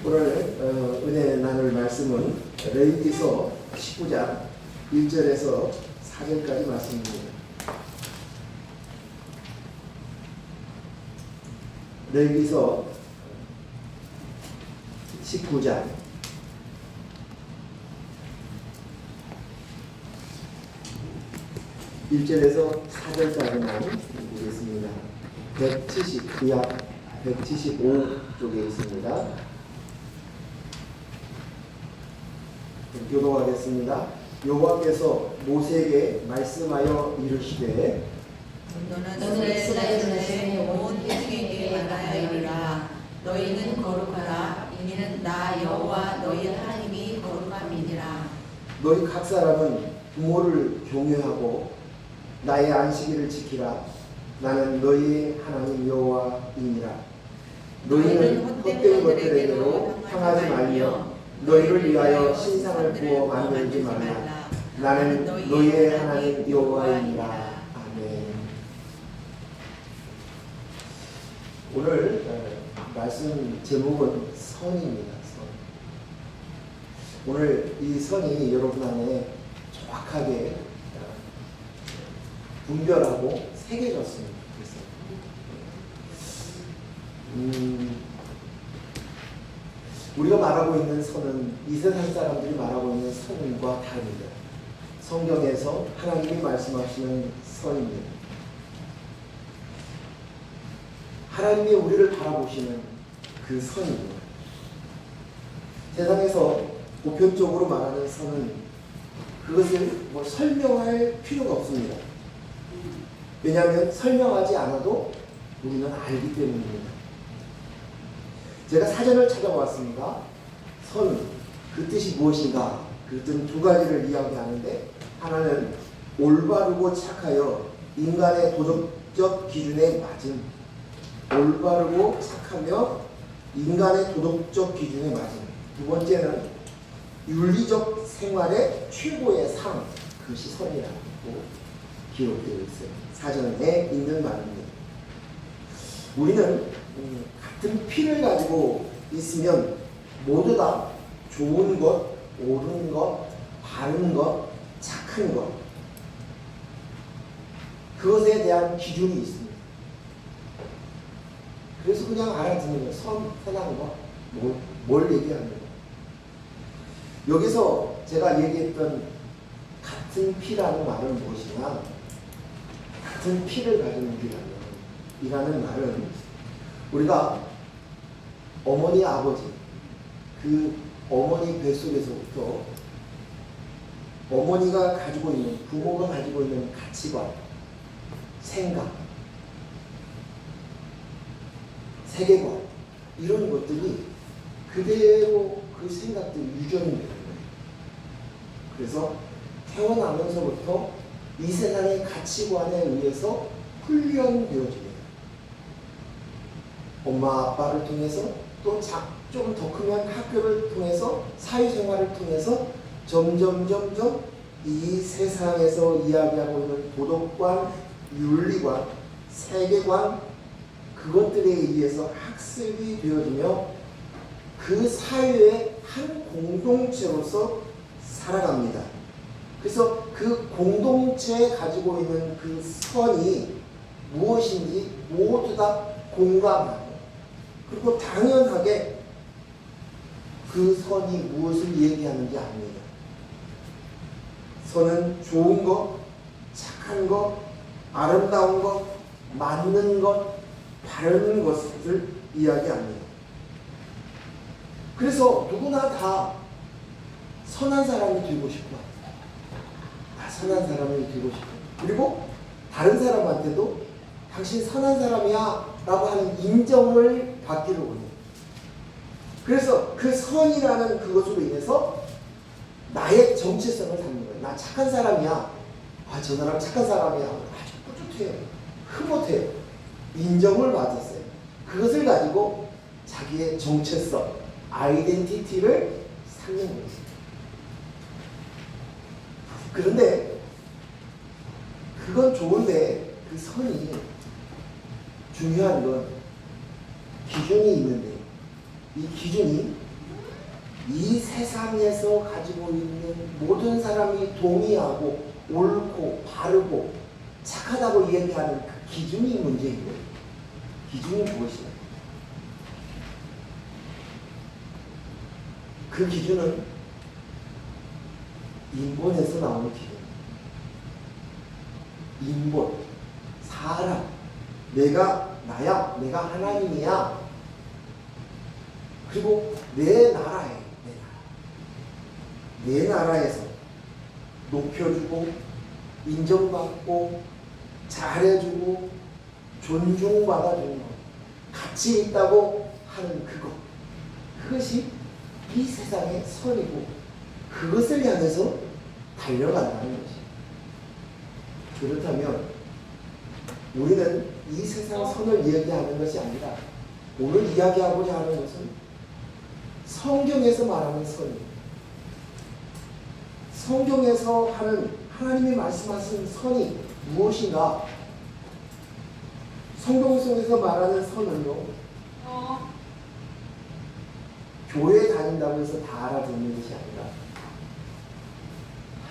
오늘 은혜 나눌 말씀은 레위기서 19장 1절에서 4절까지 말씀입니다. 레위기서 19장 1절에서 4절까지만 보겠습니다. 175 쪽에 있습니다. 교독하겠습니다. 여호와께서 모세에게 말씀하여 이르시되 너는 이스라엘의 온 회중에게 말하여 이르라. 너희는 거룩하라. 이는 나 여호와 너희 하나님이 거룩함이니라. 너희 각 사람은 부모를 경외하고 나의 안식일을 지키라. 나는 너희 하나님 여호와이니라. 너희는 헛된 것들에게로 향하지 말며 너희를 위하여 신상을 부어 만들지 말라. 나는 너희의 하나님 여호와이니라. 아멘. 오늘 말씀 제목은 선입니다. 선. 오늘 이 선이 여러분 안에 정확하게 분별하고 새겨졌으면 좋겠어요. 우리가 말하고 있는 선은 이 세상 사람들이 말하고 있는 선과 다릅니다. 성경에서 하나님이 말씀하시는 선입니다. 하나님이 우리를 바라보시는 그 선입니다. 세상에서 보편적으로 말하는 선은 그것을 설명할 필요가 없습니다. 왜냐하면 설명하지 않아도 우리는 알기 때문입니다. 제가 사전을 찾아봤습니다. 선, 그 뜻이 무엇인가? 그 뜻은 두 가지를 이야기하는데, 하나는 올바르고 착하여 인간의 도덕적 기준에 맞은, 올바르고 착하며 인간의 도덕적 기준에 맞은. 두 번째는 윤리적 생활의 최고의 상, 그것이 선이라고 기록되어 있어요. 사전에 있는 말입니다. 우리는 같은 피를 가지고 있으면 모두 다 좋은 것, 옳은 것, 바른 것, 착한 것, 그것에 대한 기준이 있습니다. 그래서 그냥 알아듣는 거예요. 선한 것, 뭘 얘기하는 거. 여기서 제가 얘기했던 같은 피라는 말은 무엇이냐? 같은 피를 가진 우리라는 말은 우리가 어머니 아버지, 그 어머니 뱃속에서부터 어머니가 가지고 있는, 부모가 가지고 있는 가치관, 생각, 세계관, 이런 것들이 그대로 그 생각들이 유전이 되는 거예요. 그래서 태어나면서부터 이 세상의 가치관에 의해서 훈련되어집니다. 엄마 아빠를 통해서, 또 좀 더 크면 학교를 통해서, 사회생활을 통해서 점점 이 세상에서 이야기하고 있는 도덕관, 윤리관, 세계관, 그것들에 의해서 학습이 되어지며 그 사회의 한 공동체로서 살아갑니다. 그래서 그 공동체에 가지고 있는 그 선이 무엇인지 모두 다 공감하고, 그리고 당연하게 그 선이 무엇을 얘기하는지 압니다. 선은 좋은 것, 착한 것, 아름다운 것, 맞는 것, 바른 것을 이야기합니다. 그래서 누구나 다 선한 사람이 되고 싶어. 선한 사람이 되고 싶어. 그리고 다른 사람한테도 당신 선한 사람이야 라고 하는 인정을 받기를 원해요. 그래서 그 선이라는 그것으로 인해서 나의 정체성을 갖는 거예요. 나 착한 사람이야. 저 사람 착한 사람이야. 아주 뿌듯해요. 흐뭇해요. 인정을 받았어요. 그것을 가지고 자기의 정체성, 아이덴티티를 찾는 거예요. 그런데 그건 좋은데 그 선이 중요한 건 기준이 있는데, 이 기준이 이 세상에서 가지고 있는 모든 사람이 동의하고 옳고 바르고 착하다고 얘기하는 그 기준이 문제인 거예요. 기준이 무엇이냐? 그 기준은 인본에서 나오는 기준. 인본, 사람, 내가 나야, 내가 하나님이야. 그리고 내 나라에, 내 나라에서 높여주고 인정받고 잘해주고 존중받아주는 것, 가치 있다고 하는 그것이 이 세상의 선이고 그것을 향해서 달려간다는 것이. 그렇다면 우리는 이 세상 선을 이야기하는 것이 아니라 오늘 이야기하고자 하는 것은 성경에서 말하는 선입니다. 성경에서 하는 하나님이 말씀하신 선이 무엇인가? 성경 속에서 말하는 선은요, 교회 다닌다고 해서 다 알아듣는 것이 아니라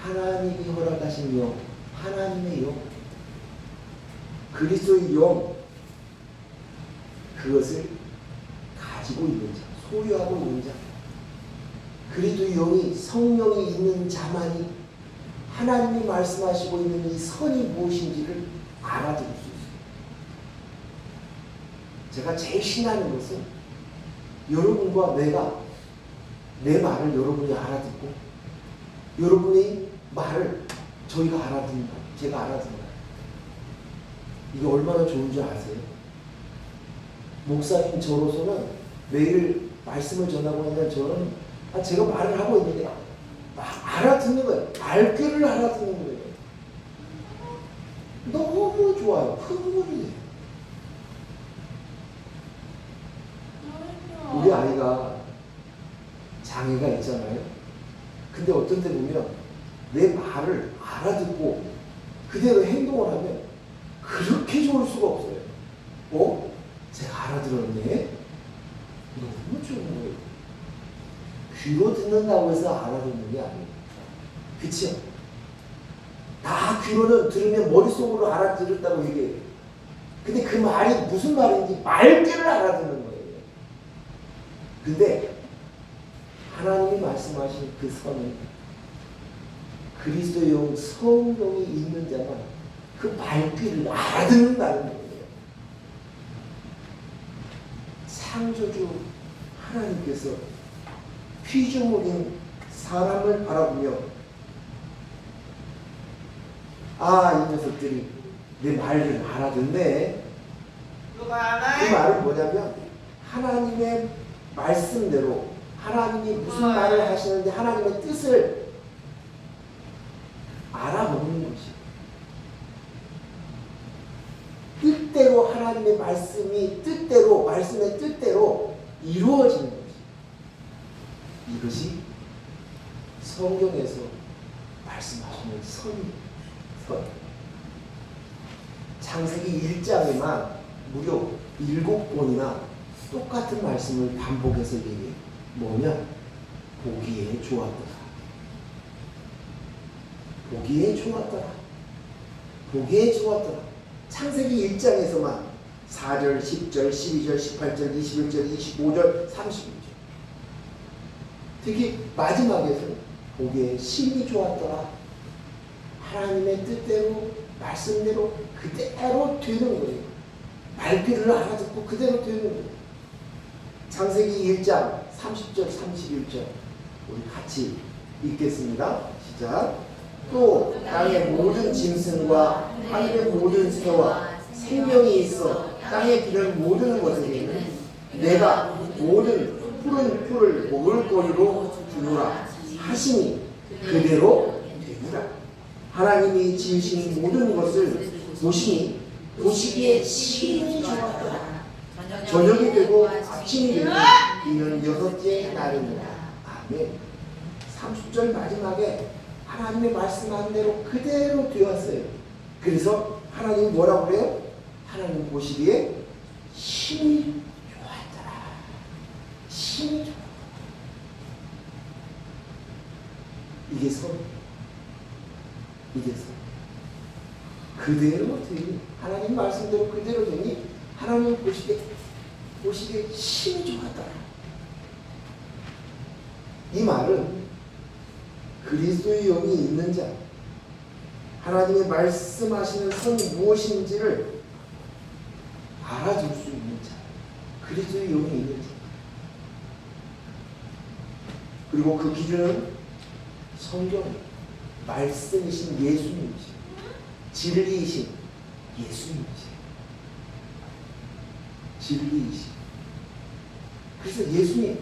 하나님이 허락하신 영, 하나님의 영, 그리스도의 영, 그것을 가지고 있는 자, 소유하고 있는 자, 그리스도의 영이 성령이 있는 자만이 하나님이 말씀하시고 있는 이 선이 무엇인지를 알아들을 수 있어요. 제가 제일 신나는 것은 여러분과 내가 내 말을 여러분이 알아듣고 여러분의 말을 저희가 알아듣는다. 제가 알아듣는다. 이게 얼마나 좋은 줄 아세요? 목사님 저로서는 매일 말씀을 전하고 있는 저는 제가 말을 하고 있는데 알아듣는 거예요. 말귀를 알아듣는 거예요. 너무 좋아요. 흥분이. 우리 아이가 장애가 있잖아요. 근데 어떤 때 보면 내 말을 알아듣고 그대로 행동을 하면 그렇게 좋을 수가 없어요. 제가 알아들었네? 너무 좋은 거예요. 귀로 듣는다고 해서 알아듣는 게 아니에요. 그치요? 다 귀로는 들으면 머릿속으로 알아들었다고 얘기해요. 근데 그 말이 무슨 말인지 말귀를 알아듣는 거예요. 근데 하나님이 말씀하신 그 선은 그리스도의 영, 성령이 있는 자만 그 말귀를 알아듣는다는 거예요. 창조주 하나님께서 피조물인 사람을 바라보며 이 녀석들이 내 말을 알아듣네. 그 말은 뭐냐면 하나님의 말씀대로 하나님이 무슨 말을 하시는지 하나님의 뜻을 알아먹는 것이, 뜻대로 하나님의 말씀이 뜻대로 말씀의 뜻대로 이루어지는 것이, 이것이 성경에서 말씀하시는 선. 창세기 1장에만 무려 7번이나 똑같은 말씀을 반복해서 얘기해요. 뭐냐? 보기에 좋았더라. 보기에 좋았더라. 보기에 좋았더라. 창세기 1장에서만 4절, 10절, 12절, 18절, 21절, 25절, 31절. 특히 마지막에서는 보기에 심히 좋았더라. 하나님의 뜻대로 말씀대로 그대로 되는 거예요. 말귀를 알아듣고 그대로 되는 거예요. 창세기 1장 30절 31절 우리 같이 읽겠습니다. 시작. 또 땅의 모든 짐승과 하늘의 모든 새와 생명이 있어 땅에 기는 모든 것에게는 내가 모든 푸른 풀을 먹을 거리로 주노라 하시니 그대로 되니라. 하나님이 지으신 모든 것을 보시니 보시기에 심히 좋았더라. 저녁이 되고 아침이 되고 이는 6째 날입니다. 아멘. 30절 마지막에 하나님의 말씀한 대로 그대로 되었어요. 그래서 하나님 뭐라고 그래요? 하나님 보시기에 심히 좋았더라. 심히 좋았더라. 이게 선. 이게 선. 그대로 되니 하나님 말씀대로 그대로 되니 하나님 보시기에 힘이 좋았다. 이 말은 그리스도의 영이 있는 자, 하나님의 말씀하시는 선이 무엇인지를 알아줄 수 있는 자, 그리스도의 영이 있는 자. 그리고 그 기준은 성경, 말씀이신 예수님이시, 진리이신 예수님이시, 진리이시. 그래서 예수님,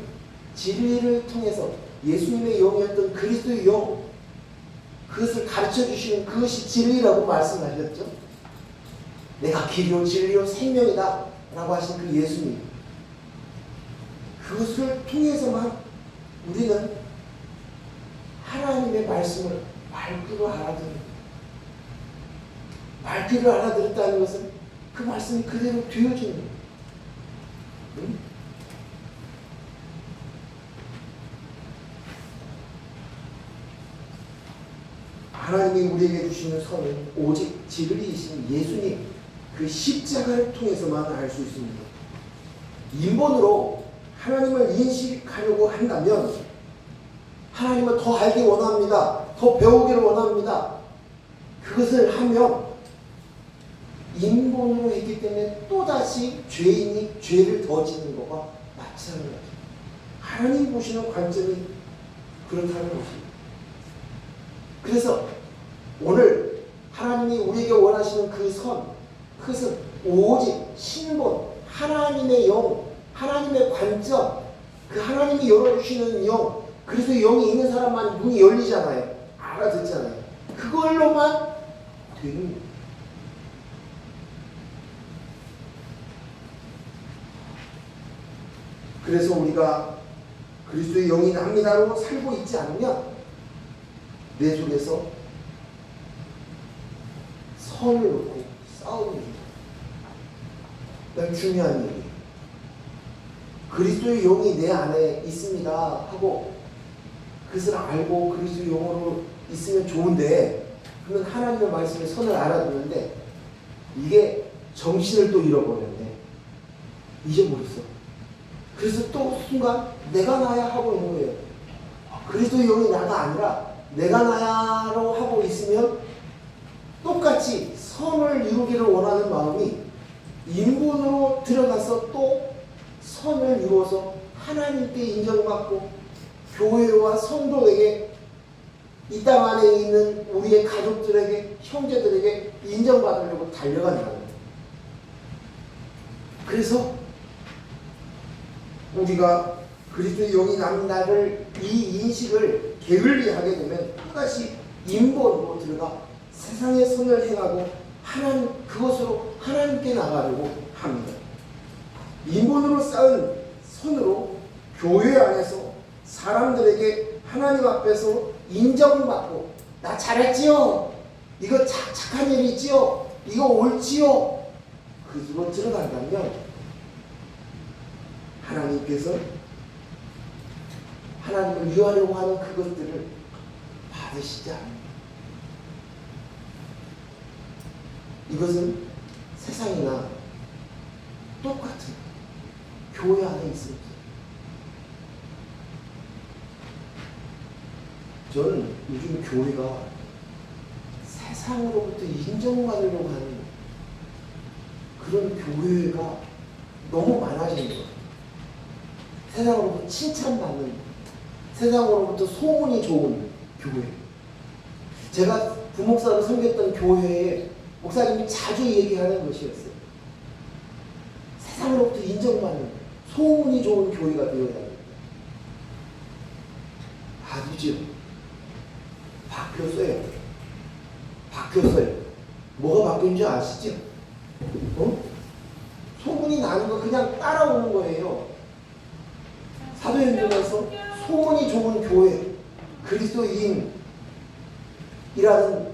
진리를 통해서 예수님의 영이었던 그리스도의 영, 그것을 가르쳐 주시는 그것이 진리라고 말씀하셨죠. 내가 길이요 진리요 생명이다 라고 하신 그 예수님, 그것을 통해서만 우리는 하나님의 말씀을 말귀로 알아들었다는 것은 그 말씀이 그대로 되어지는 거예요. 응? 하나님이 우리에게 주시는 선은 오직 진리이신 예수님, 그 십자가를 통해서만 알 수 있습니다. 인본으로 하나님을 인식하려고 한다면 하나님을 더 알기 원합니다. 더 배우기를 원합니다. 그것을 하면 인본으로 했기 때문에 또다시 죄인이 죄를 더 짓는 것과 마찬가지입니다. 하나님 보시는 관점이 그렇다는 것입니다. 그래서 오늘 하나님이 우리에게 원하시는 그 선, 그것은 오직 신본, 하나님의 영, 하나님의 관점, 그 하나님이 열어주시는 영, 그래서 영이 있는 사람만 눈이 열리잖아요. 알아듣잖아요. 그걸로만 되는 거예요. 그래서 우리가 그리스도의 영이 납니다로 살고 있지 않으면 내 속에서 선을 놓고 싸우는 거예요. 중요한 얘기예요. 그리스도의 영이 내 안에 있습니다 하고 그것을 알고 그리스도의 영으로 있으면 좋은데, 그러면 하나님의 말씀에 선을 알아두는데 이게 정신을 또 잃어버렸네. 잊어버렸어. 그래서 또 순간 내가 나야 하고 있는 거예요. 그리스도의 영이 나가 아니라 내가 나야로 하고 있으면 똑같이 선을 이루기를 원하는 마음이 인본으로 들어가서 또 선을 이루어서 하나님께 인정받고 교회와 성도에게, 이 땅 안에 있는 우리의 가족들에게, 형제들에게 인정받으려고 달려가는 거예요. 그래서 우리가 그리스도의 영이 남나를 이 인식을 게을리하게 되면 또다시 인본으로 들어가 세상의 선을 행하고 하나님, 그것으로 하나님께 나가려고 합니다. 인본으로 쌓은 선으로 교회 안에서 사람들에게 하나님 앞에서 인정받고, 나 잘했지요? 이거 착한 일이 있지요? 이거 옳지요? 그쪽으로 들어간다면 하나님께서 하나님을 위하려고 하는 그것들을 받으시지 않습니다. 이것은 세상이나 똑같은 교회 안에 있습니다. 저는 요즘 교회가 세상으로부터 인정받으려고 하는 그런 교회가 너무 많아진 거예요. 세상으로부터 칭찬받는, 세상으로부터 소문이 좋은 교회. 제가 부목사로 섬겼던 교회에 목사님이 자주 얘기하는 것이었어요. 세상으로부터 인정받는, 소문이 좋은 교회가 되어야 합니다. 아니죠. 바뀌었어요. 바뀌었어요. 뭐가 바뀐 줄 아시죠? 소문이 나는 거 그냥 따라오는 거예요. 사도행전에서 소문이 좋은 교회, 그리스도인이라는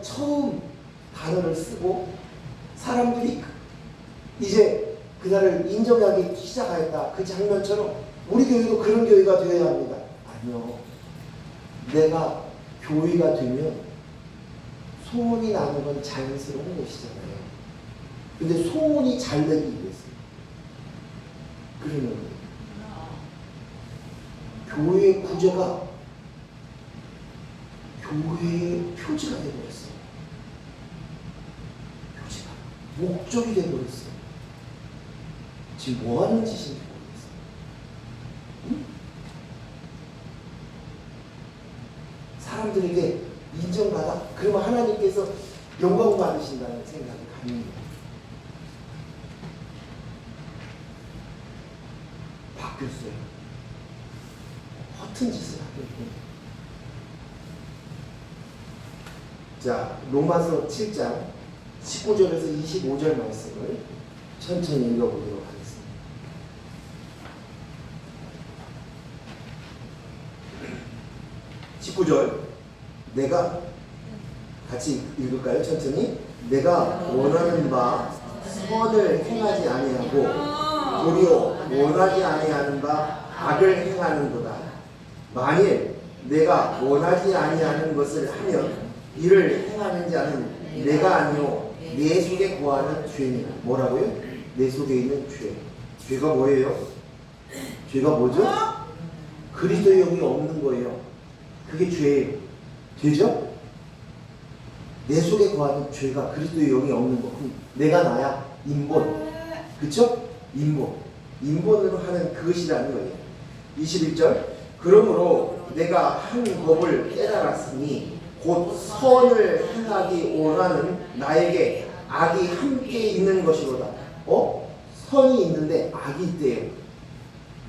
처음 단어를 쓰고 사람들이 이제 그날을 인정하기 시작하였다. 그 장면처럼 우리 교회도 그런 교회가 되어야 합니다. 아니요. 내가 교회가 되면 소문이 나는 건 자연스러운 것이잖아요. 근데 소문이 잘 되기 위해서 그러는 거예요. 교회의 구조가 교회의 표지가 되어버렸어요. 표지가 목적이 되어버렸어요. 지금 뭐 하는 짓인지 모르겠어요. 응? 사람들에게 인정받아? 그러면 하나님께서 영광 받으신다는 생각이 가는 거예요. 바뀌었어요. 허튼 짓을 하고 있고. 자, 로마서 7장 19절에서 25절 말씀을 천천히 읽어보도록 하겠습니다. (19절) 내가 같이 읽을까요? 천천히. 내가 원하는 바 선을 행하지 아니하고 도리어 원하지 아니하는 바 악을 행하는도다. 만일 내가 원하지 아니하는 것을 하면 이를 행하는 자는 내가 아니요 내 속에 거하는 죄니. 뭐라고요? 내 속에 있는 죄. 죄가 뭐예요? 죄가 뭐죠? 그리스도의 영이 없는 거예요. 그게 죄예요. 되죠? 내 속에 거하는 죄가 그리스도의 영이 없는 거. 그럼 내가 나야. 인본. 그쵸? 인본으로 하는 그것이라는 거예요. 21절 그러므로 내가 한 법을 깨달았으니 곧 선을 행하기 원하는 나에게 악이 함께 있는 것이로다. 선이 있는데 악이 있대요.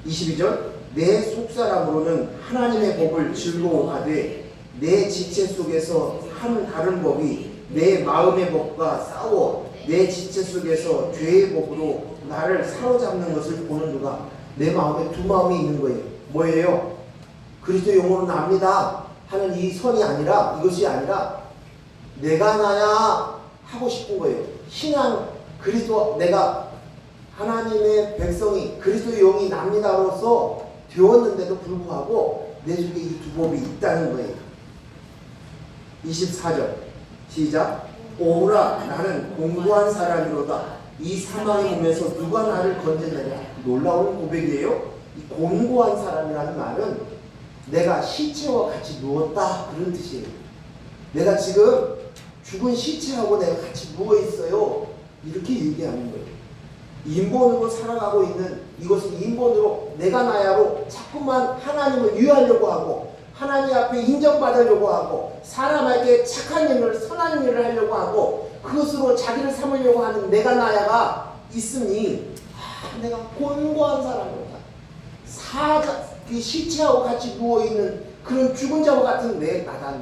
22절 내 속사람으로는 하나님의 법을 즐거워하되 내 지체 속에서 한 다른 법이 내 마음의 법과 싸워 내 지체 속에서 죄의 법으로 나를 사로잡는 것을 보는 누가. 내 마음에 두 마음이 있는 거예요. 뭐예요? 그리스도 영으로 납니다 하는 이 선이 아니라, 이것이 아니라 내가 나야 하고 싶은 거예요. 신앙, 그리스도, 내가 하나님의 백성이 그리스도의 영이 납니다로서 되었는데도 불구하고 내 속에 이 두 법이 있다는 거예요. 24절 시작. 오라 나는 공고한 사람이로다. 이 사망의 몸에서 누가 나를 건져내냐. 놀라운 고백이에요. 이 공고한 사람이라는 말은 내가 시체와 같이 누웠다 그런 뜻이에요. 내가 지금 죽은 시체하고 내가 같이 누워있어요. 이렇게 얘기하는 거예요. 인본으로 살아가고 있는 이것은 인본으로 내가 나야로 자꾸만 하나님을 위하려고 하고 하나님 앞에 인정받으려고 하고 사람에게 착한 일을 선한 일을 하려고 하고 그것으로 자기를 삼으려고 하는 내가 나야가 있으니 내가 곤고한 사람이다. 그 시체하고 같이 누워있는 그런 죽은 자와 같은 내 나다는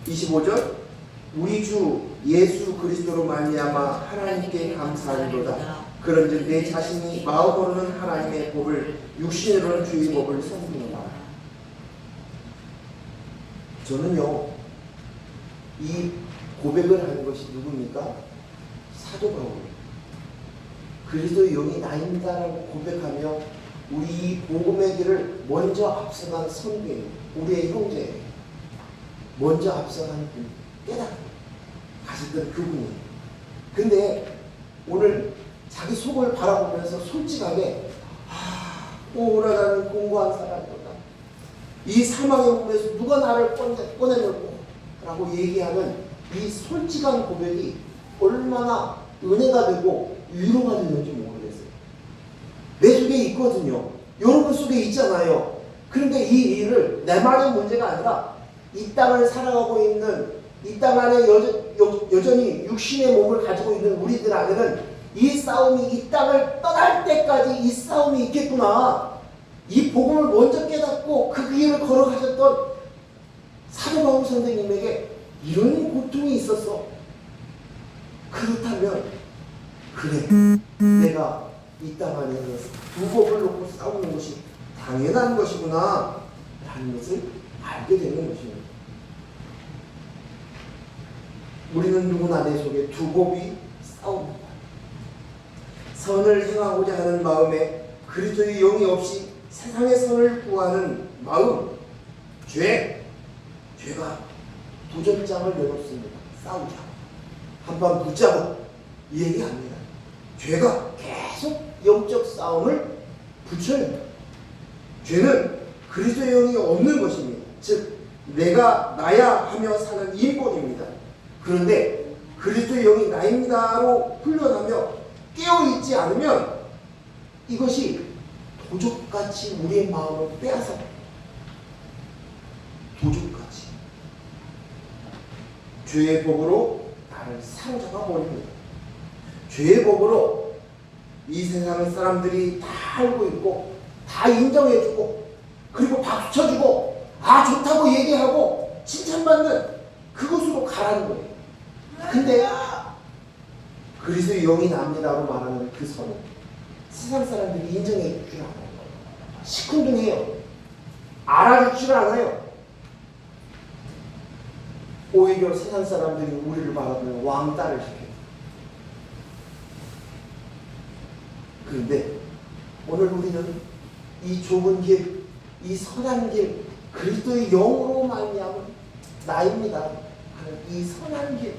거지. 25절 우리 주 예수 그리스도로 말미암아 하나님께 감사하리로다. 그런즉 내 자신이 마음으로는 하나님의 법을 육신으로는 주의 법을 섬기노라. 저는요 이 고백을 하는 것이 누굽니까? 사도 바울. 그리스도의 영이 나입니다라고 고백하며 우리 이 복음의 길을 먼저 앞서간 선배예요. 우리의 형제예요. 먼저 앞서간 분, 깨닫고 가셨던 그분이에요. 근데 오늘 자기 속을 바라보면서 솔직하게 오라 나는 공고한 사람이다. 이 사망의 몸에서 누가 나를 꺼내려고 라고 얘기하는 이 솔직한 고백이 얼마나 은혜가 되고 위로가 되는지 모르겠어요. 내 속에 있거든요. 여러분 속에 있잖아요. 그런데 이 일을 내만의 문제가 아니라 이 땅을 살아가고 있는 이 땅 안에 여전히 육신의 몸을 가지고 있는 우리들 안에는 이 싸움이 이 땅을 떠날 때까지 이 싸움이 있겠구나. 이 복음을 먼저 깨닫고 그 길을 걸어가셨던 사도 바울 선생님에게 이런 고통이 있었어. 그렇다면 그래 내가 이 땅 안에서 두 법을 놓고 싸우는 것이 당연한 것이구나 라는 것을 알게 되는 것입니다. 우리는 누구나 내 속에 두 법이 싸웁니다. 선을 행하고자 하는 마음에 그리스도의 영이 없이 세상의 선을 구하는 마음, 죄, 죄가 도전장을 내놓습니다. 싸우자. 한번 붙자고 이 얘기 아닙니다. 죄가 계속 영적 싸움을 붙여요. 죄는 그리스도의 영이 없는 것입니다. 즉 내가 나야 하며 사는 인본입니다. 그런데 그리스도의 영이 나입니다로 훈련하며 깨어있지 않으면 이것이 도적같이 우리의 마음을 빼앗아 도적같이 죄의 법으로 나를 사로잡아 버립니다. 죄의 법으로 이 세상의 사람들이 다 알고 있고 다 인정해주고 그리고 박수 쳐주고 아 좋다고 얘기하고 칭찬받는 그것으로 가라는 거예요. 근데 그리스도의 영이 납니다로 말하는 그 선은 세상 사람들이 인정해 줄 않아요. 시큰둥해요. 알아줄 줄 알아요. 오히려 세상 사람들이 우리를 바라보면 왕따를 시켜요. 그런데 오늘 우리는 이 좁은 길, 이 선한 길, 그리스도의 영으로 말미암은 나입니다 하는 이 선한 길,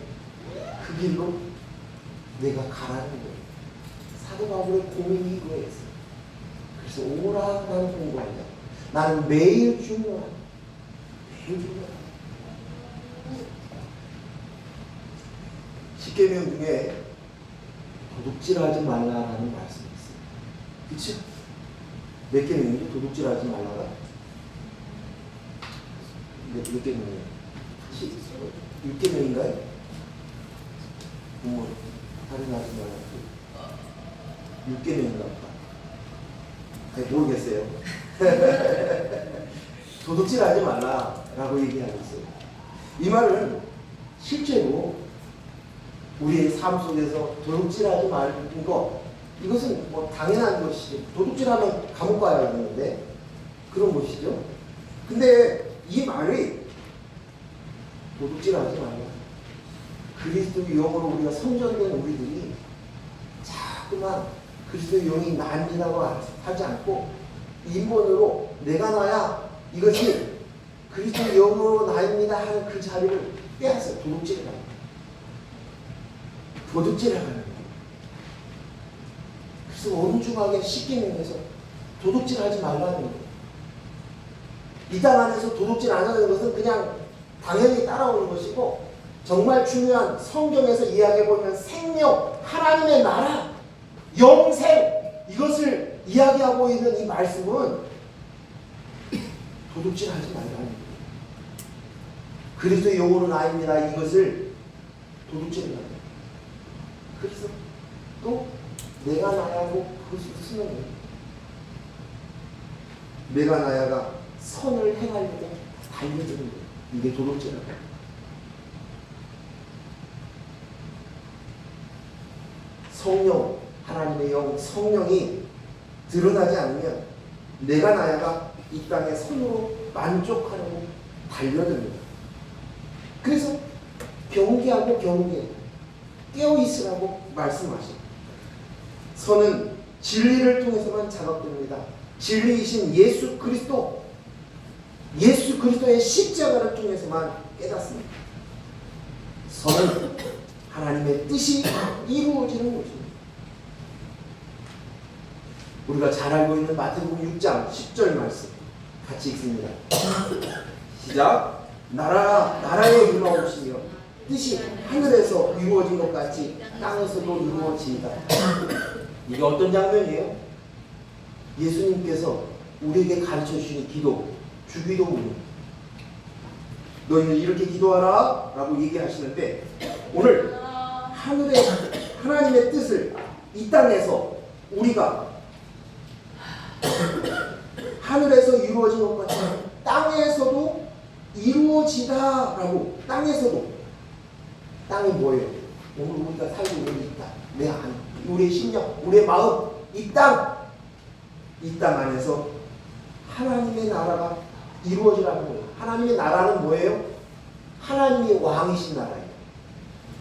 그 길로 내가 가라는 거예요. 사도 바울의 고민이 이거였어요. 그래서 오라 나는 공부하냐. 나는 매일 중요한 십계명 중에 도둑질하지 말라라는 말씀이 있어요. 그치? 몇 계명이죠? 도둑질하지 말라가? 몇 계명이에요? 6계명인가요? 뭐 할인하지 말라. 6계명인가 보다. 모르겠어요. 도둑질하지 말라라고 얘기하고 있어요. 이 말은 실제로 우리의 삶 속에서 도둑질하지 말는 거 이것은 뭐 당연한 것이죠. 도둑질하면 감옥 가야 되는데 그런 것이죠. 근데 이 말이 도둑질하지 말라. 그리스도의 영으로 우리가 선전된 우리들이 자꾸만 그리스도의 영이 나입니다고 하지 않고 인본으로 내가 나야 이것이 그리스도의 영으로 나입니다 하는 그 자리를 빼앗아요. 도둑질을 합니다. 도둑질을 하는 거예요. 그래서 엄중하게 십계명에서 도둑질하지 말라는 거예요. 이 땅 안에서 도둑질 안 하는 것은 그냥 당연히 따라오는 것이고 정말 중요한 성경에서 이야기해보면 생명, 하나님의 나라, 영생 이것을 이야기하고 있는 이 말씀은 도둑질하지 말라는 거예요. 그리스도의 영으로 나입니다. 이것을 도둑질을 합니다. 그래서 또 내가 나야고 그것을 쓰는 거예요. 내가 나야가 선을 행하려고 달려드는 거예요. 이게 도둑질이라고. 성령, 하나님의 영, 성령이 드러나지 않으면 내가 나야가 이 땅의 선으로 만족하려고 달려듭니다. 그래서 경계하고 깨어있으라고 말씀하십니다. 선은 진리를 통해서만 작업됩니다. 진리이신 예수 그리스도의 십자가를 통해서만 깨닫습니다. 선은 하나님의 뜻이 이루어지는 것입니다. 우리가 잘 알고 있는 마태복음 6장 10절 말씀 같이 읽습니다. 시작. 나라의 이루어지며 뜻이 하늘에서 이루어진 것 같이 땅에서도 이루어지이다. 이게 어떤 장면이에요? 예수님께서 우리에게 가르쳐 주신 기도, 주기도문입니다. 너희는 이렇게 기도하라 라고 얘기하시는데 오늘 하나님의 뜻을 이 땅에서 우리가 하늘에서 이루어진 것 같이 땅에서도 이루어지다라고. 땅이 뭐예요? 오늘 우리가 살고 있는 이 땅, 내 안, 우리의 심령, 우리의 마음, 이 땅 안에서 하나님의 나라가 이루어지라는 거예요. 하나님의 나라는 뭐예요? 하나님이 왕이신 나라예요.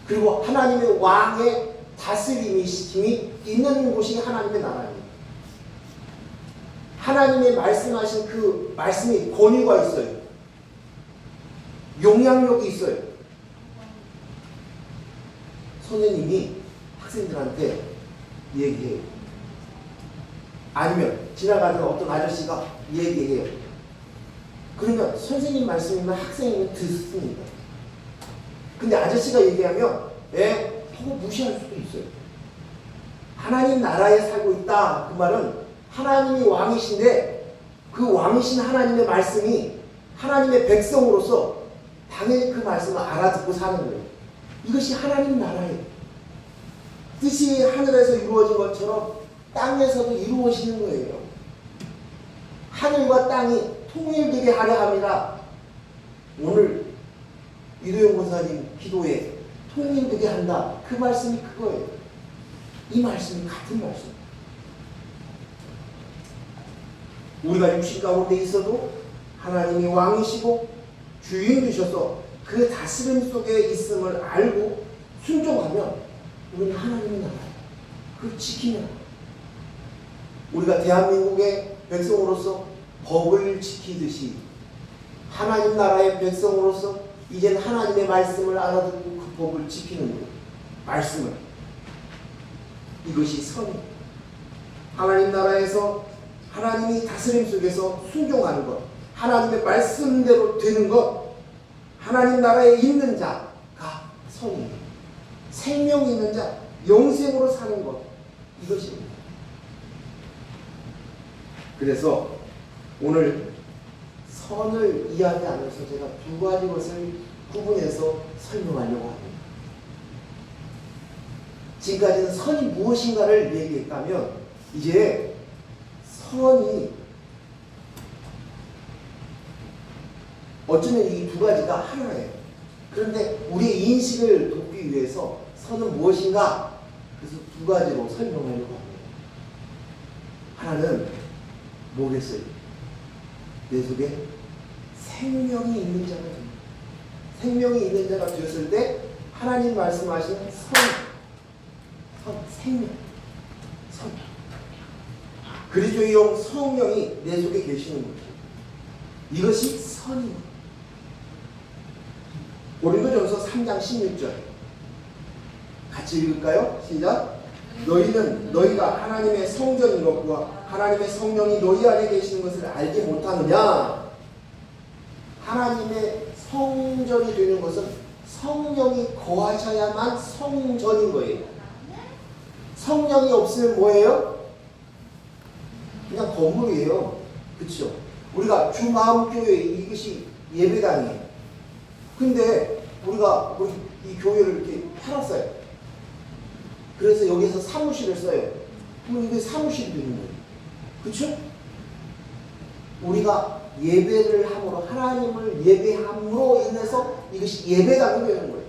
그리고 하나님의 왕의 다스림이 있는 곳이 하나님의 나라예요. 하나님의 말씀하신 그 말씀이 권위가 있어요. 영향력이 있어요. 선생님이 학생들한테 얘기해요. 아니면 지나가는 어떤 아저씨가 얘기해요. 그러면 선생님 말씀이면 학생이면 듣습니다. 근데 아저씨가 얘기하면 하고 무시할 수도 있어요. 하나님 나라에 살고 있다. 그 말은 하나님이 왕이신데 그 왕이신 하나님의 말씀이 하나님의 백성으로서 당연히 그 말씀을 알아듣고 사는 거예요. 이것이 하나님 나라예요. 뜻이 하늘에서 이루어진 것처럼 땅에서도 이루어지는 거예요. 하늘과 땅이 통일되게 하려 합니다. 오늘 이도영 권사님 기도에 통일되게 한다. 그 말씀이 그거예요. 이 말씀이 같은 말씀. 우리가 육신 가운데 있어도 하나님이 왕이시고 주인이셔서 그 다스림 속에 있음을 알고 순종하면 우리는 하나님의 나라예요. 그걸 지키면 우리가 대한민국의 백성으로서 법을 지키듯이 하나님 나라의 백성으로서 이젠 하나님의 말씀을 알아듣고 그 법을 지키는 거예요. 말씀을. 이것이 선이에요. 하나님 나라에서 하나님이 다스림 속에서 순종하는 것, 하나님의 말씀대로 되는 것, 하나님 나라에 있는 자가 선이에요. 생명이 있는 자, 영생으로 사는 것, 이것입니다. 그래서 오늘 선을 이야기하면서 제가 두 가지 것을 구분해서 설명하려고 합니다. 지금까지는 선이 무엇인가를 얘기했다면 이제 선이 어쩌면 이 두 가지가 하나예요. 그런데 우리의 인식을 돕기 위해서 선은 무엇인가? 그래서 두 가지로 설명하려고 합니다. 하나는 뭐겠어요? 내 속에 생명이 있는 자가 됩니다. 생명이 있는 자가 되었을 때 하나님 말씀하신 생명, 선. 그리스도의 영 성령이 내 속에 계시는 거죠. 이것이 선입니다. 고린도전서 3장 16절 같이 읽을까요? 시작. 너희가 하나님의 성전인 것과 하나님의 성령이 너희 안에 계시는 것을 알지 못하느냐? 하나님의 성전이 되는 것은 성령이 거하셔야만 성전인 거예요. 성령이 없으면 뭐예요? 그냥 건물이에요. 그렇죠? 우리가 주마음교회 이것이 예배당이에요. 근데 우리가 이 교회를 이렇게 팔았어요. 그래서 여기서 사무실을 써요. 그럼 이게 사무실이 되는 거예요. 그렇죠? 우리가 예배를 함으로 하나님을 예배함으로 인해서 이것이 예배당이 되는 거예요.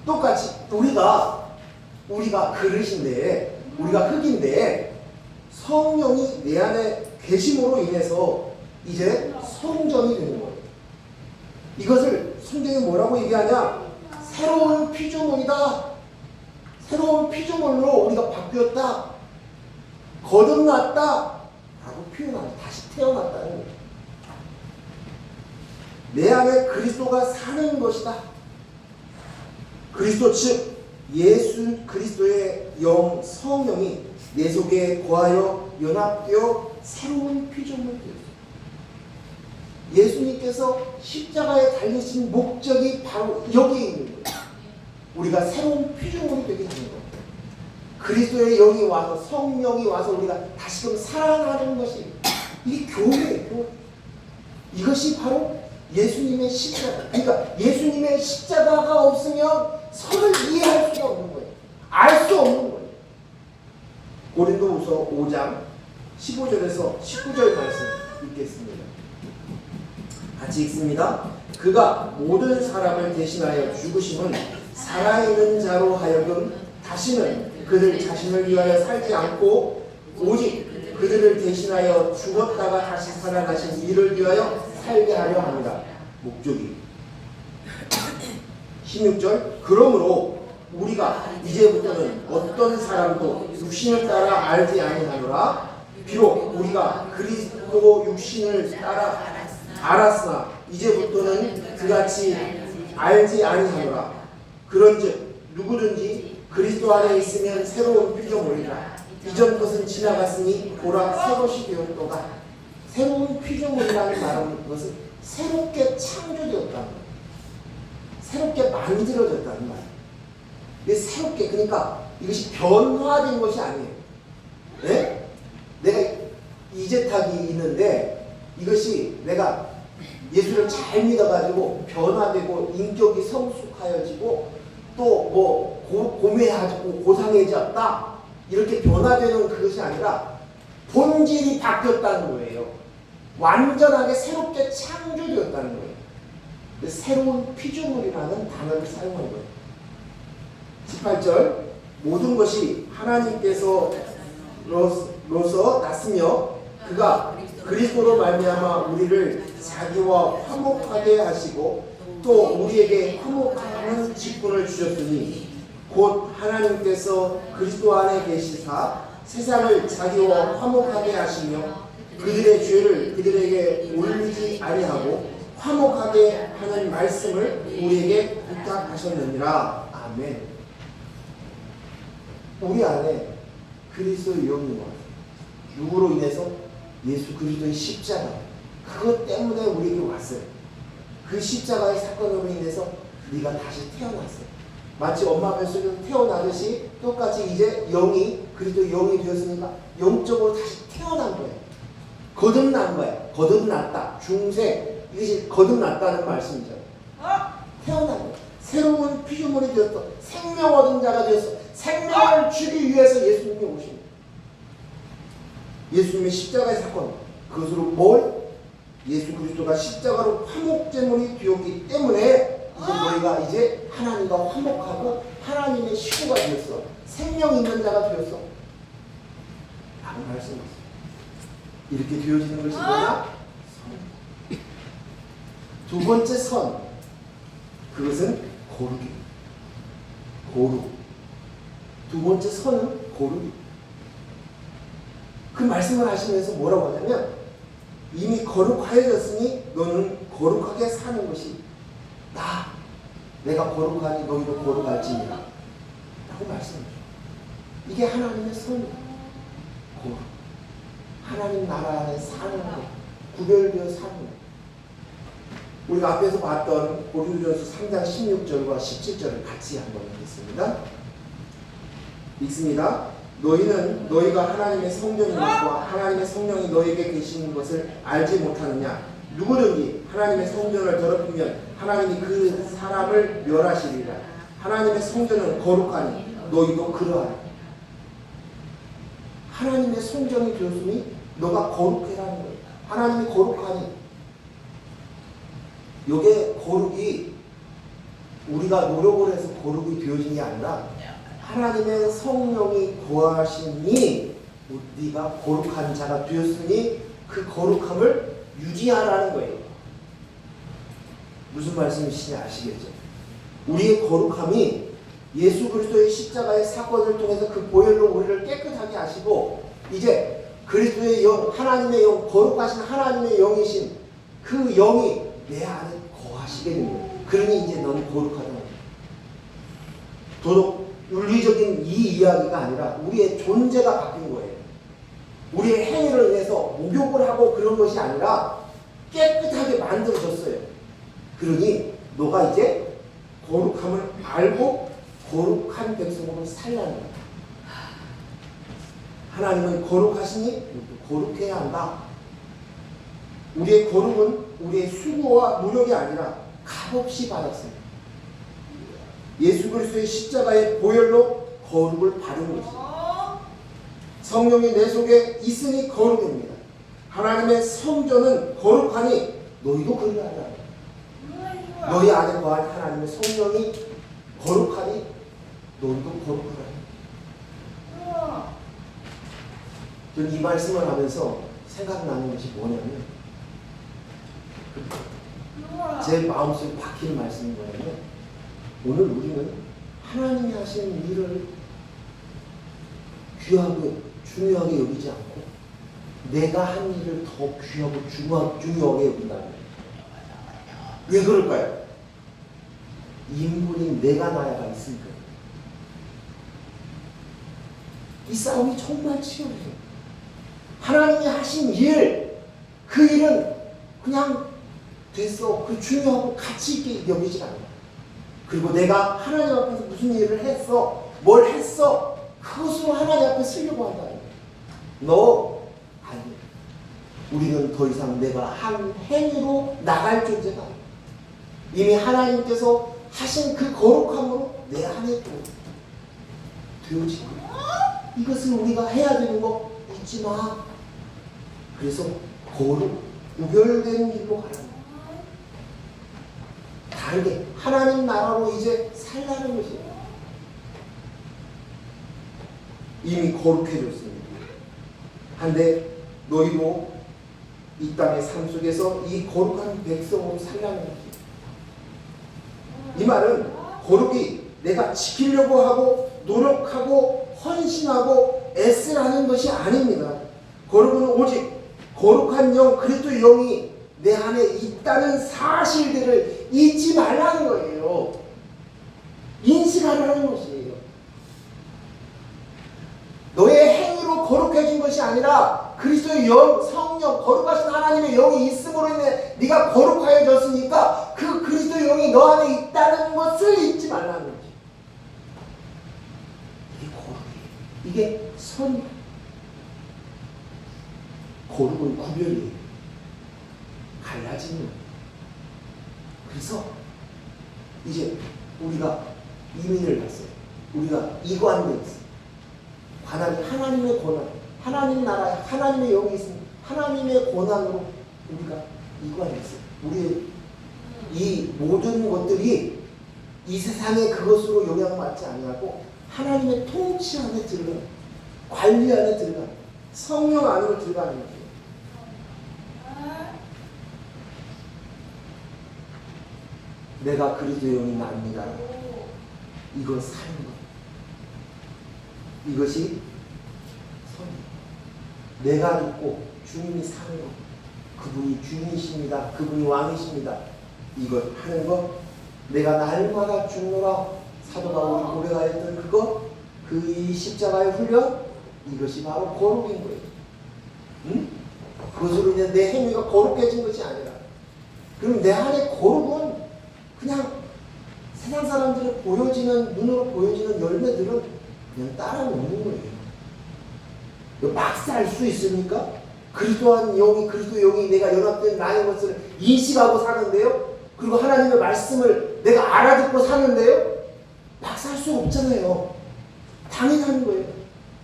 똑같이 우리가 그릇인데 우리가 흙인데 성령이 내 안에 계심으로 인해서 이제 성전이 되는 거예요. 이것을 성경이 뭐라고 얘기하냐? 새로운 피조물이다. 새로운 피조물로 우리가 바뀌었다. 거듭났다. 라고 표현하죠. 다시 태어났다는 거예요. 내 안에 그리스도가 사는 것이다. 그리스도 즉 예수 그리스도의 영 성령이 내 속에 거하여 연합되어 새로운 피조물이 되었습니다. 예수님께서 십자가에 달리신 목적이 바로 여기에 있는 거예요. 우리가 새로운 피조물이 되게 하는 거예요. 그리스도의 영이 와서 성령이 와서 우리가 다시금 살아나는 것이 이게 교회예요. 이것이 바로 예수님의 십자가. 그러니까 예수님의 십자가가 없으면 선을 이해할 수가 없는 거예요. 알 수 없는 거예요. 고린도후서 5장 15절에서 19절 말씀 읽겠습니다. 같이 읽습니다. 그가 모든 사람을 대신하여 죽으심은 살아있는 자로 하여금 다시는 그들 자신을 위하여 살지 않고 오직 그들을 대신하여 죽었다가 다시 살아나신 이를 위하여 살게 하려 합니다. 목적이 16절 그러므로 우리가 이제부터는 어떤 사람도 육신을 따라 알지 아니하노라. 비록 우리가 그리스도 육신을 따라 알았으나 이제부터는 그같이 알지 아니하노라. 그런즉 누구든지 그리스도 안에 있으면 새로운 피조물이라. 이전 것은 지나갔으니 보라 새 것이 되었도다. 새로운 피조물이라는 말은 그것은 새롭게 창조되었다는 거예요. 새롭게 만들어졌다는 말이에요. 새롭게, 그러니까 이것이 변화된 것이 아니에요. 네? 내가 이재탁이 있는데 이것이 내가 예수를 잘 믿어가지고 변화되고 인격이 성숙하여지고 또 뭐 고매하고 고상해졌다 이렇게 변화되는 그것이 아니라 본질이 바뀌었다는 거예요. 완전하게 새롭게 창조되었다는 거예요. 새로운 피조물이라는 단어를 사용한 거예요. 18절 모든 것이 하나님께서로서 났으며 그가 그리스도로 말미암아 우리를 자기와 화목하게 하시고 또 우리에게 화목하는 직분을 주셨으니 곧 하나님께서 그리스도 안에 계시사 세상을 자기와 화목하게 하시며 그들의 죄를 그들에게 올리지 아니하고 화목하게 하는 말씀을 우리에게 부탁하셨느니라. 아멘. 우리 안에 그리스도의 영이 와요. 누구로 인해서? 예수 그리스도의 십자가. 그것 때문에 우리에게 왔어요. 그 십자가의 사건으로 인해서 네가 다시 태어났어요. 마치 엄마 뱃속에서 태어나듯이 똑같이 이제 영이 그리스도의 영이 되었으니까 영적으로 다시 태어난 거예요. 거듭난 거예요. 거듭났다. 중생. 이것이 거듭났다는 말씀이죠. 태어난 거예요. 새로운 피조물이 되었어. 생명 얻은 자가 되었어. 생명을 주기 위해서 예수님이 오신 거예요. 예수님의 십자가의 사건. 그것으로 뭘? 예수 그리스도가 십자가로 화목제물이 되었기 때문에 이제 너희가 이제 하나님과 화목하고 하나님의 식구가 되었어. 생명 있는 자가 되었어. 라고 말씀하셨어요. 이렇게 되어지는 것이 뭐냐? 선. 두 번째 선. 그것은 거룩이에요. 거룩. 두 번째 선은 거룩이에요. 그 말씀을 하시면서 뭐라고 하냐면 이미 거룩하여졌으니 너는 거룩하게 사는 것이 내가 거룩하니 너희도 거룩할지니라 라고 말씀하죠. 이게 하나님의 선이에요. 거룩. 하나님 나라 안에 사는 것, 구별되어 사는 것. 우리가 앞에서 봤던 고린도전서 3장 16절과 17절을 같이 한번 읽겠습니다. 읽습니다. 너희는 너희가 하나님의 성전인 것과 하나님의 성령이 너희에게 계시는 것을 알지 못하느냐? 누구든지 하나님의 성전을 더럽히면 하나님이 그 사람을 멸하시리라. 하나님의 성전은 거룩하니 너희도 그러하라. 하나님의 성전이 되었으니 너가 거룩해라는 거예요. 하나님이 거룩하니. 이게 거룩이 우리가 노력을 해서 거룩이 되어진 게 아니라 하나님의 성령이 거하시니 네가 거룩한 자가 되었으니 그 거룩함을 유지하라는 거예요. 무슨 말씀이신지 아시겠죠? 우리의 거룩함이 예수 그리스도의 십자가의 사건을 통해서 그 보혈로 우리를 깨끗하게 하시고 이제 그리스도의 영, 하나님의 영, 거룩하신 하나님의 영이신 그 영이 내 안에 거하시게 됩니다. 그러니 이제 너는 거룩하다. 도덕 윤리적인 이 이야기가 아니라 우리의 존재가 바뀐 거예요. 우리의 행위를 인해서 목욕을 하고 그런 것이 아니라 깨끗하게 만들어졌어요. 그러니 너가 이제 거룩함을 알고 거룩한 백성으로 살라는 거예요. 하나님은 거룩하시니 거룩해야 한다. 우리의 거룩은 우리의 수고와 노력이 아니라 값없이 받았습니다. 예수 그리스도의 십자가의 보혈로 거룩을 받은 것입니다. 성령이 내 속에 있으니 거룩입니다. 하나님의 성전은 거룩하니 너희도 그러하라. 너희 안에 거한 하나님의 성령이 거룩하니 너희도 거룩하라. 저는 이 말씀을 하면서 생각나는 것이 뭐냐면 제 마음속에 박히는 말씀이 뭐냐면 오늘 우리는 하나님이 하시는 일을 귀하고 중요하게 여기지 않고 내가 한 일을 더 귀하고 중요하게 여긴다는 거예요. 왜 그럴까요? 인본인 내가 나야가 있으니까. 이 싸움이 정말 치열해요. 하나님이 하신 일, 그 일은 그냥 됐어. 그 중요하고 가치 있게 여기지 않아요. 그리고 내가 하나님 앞에서 무슨 일을 했어, 뭘 했어, 그것으로 하나님 앞에 쓰려고 한다. 너 아니. 우리는 더 이상 내가 한 행위로 나갈 존재가 아니야. 이미 하나님께서 하신 그 거룩함으로 내 안에 되어진 거야. 이것을 우리가 해야 되는 거 잊지 마. 그래서 거룩, 구별된 길로 가라는 거야. 다르게 하나님 나라로 이제 살라는 것이에요. 이미 거룩해졌습니다. 한데 너희도 이 땅의 삶 속에서 이 거룩한 백성으로 살라는 것이에요. 이 말은 거룩이 내가 지키려고 하고 노력하고 헌신하고 애쓰라는 것이 아닙니다. 거룩은 오직 거룩한 영, 그리스도의 영이 내 안에 있다는 사실들을 잊지 말라는 거예요. 인식하라는 것이에요. 너의 행위로 거룩해진 것이 아니라 그리스도의 영, 성령, 거룩하신 하나님의 영이 있음으로 인해 네가 거룩하여졌으니까 그 그리스도의 영이 너 안에 있다는 것을 잊지 말라는 거지. 이게 거룩이에요. 이게 선이에요. 거룩은 구별이에요. 갈라지는 거예요. 그래서 이제 우리가 이민을 갔어요. 우리가 이관되었어요. 관할이 하나님의 권한, 하나님 나라에 하나님의 영이 있습니다. 하나님의 권한으로 우리가 이관했어요. 우리의 이 모든 것들이 이 세상의 그것으로 영향받지 아니하고 하나님의 통치 안에 들어가는, 관리 안에 들어가는, 성령 안으로 들어가는 거예요. 내가 그리스도의 영이 납니다. 이건 사는 것. 이것이 선이에요. 내가 믿고 주님이 사는 것. 그분이 주인이십니다. 그분이 왕이십니다. 이걸 하는 것. 내가 날마다 죽노라 사도 바울이 고백하였던 그것. 그 이 십자가의 훈련. 이것이 바로 거룩인 거예요. 응? 그것으로 인해 내 행위가 거룩해진 것이 아니라. 그럼 내 안에 거룩은 그냥 세상 사람들이 보여지는, 눈으로 보여지는 열매들은 그냥 따라오는 거예요. 막스 알 수 있습니까? 그리스도의 영이 내가 연합된 나의 것을 인식하고 사는데요. 그리고 하나님의 말씀을 내가 알아듣고 사는데요. 막스 할 수 없잖아요. 당연한 거예요.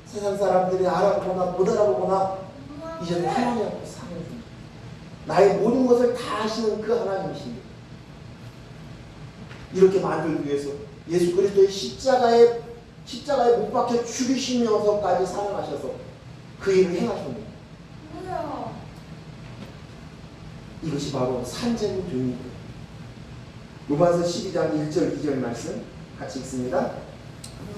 세상 사람들이 알아보거나 못 알아보거나 이제는 하나님 앞에 사는 거예요. 나의 모든 것을 다 아시는 그 하나님이십니다. 이렇게 만들기 위해서 예수 그리스도의 십자가에 못 박혀 죽이시면서까지 사랑하셔서 그 일을 행하셨습니다. 이것이 바로 산재물입니다. 로마서 12장 1절 2절 말씀 같이 읽습니다.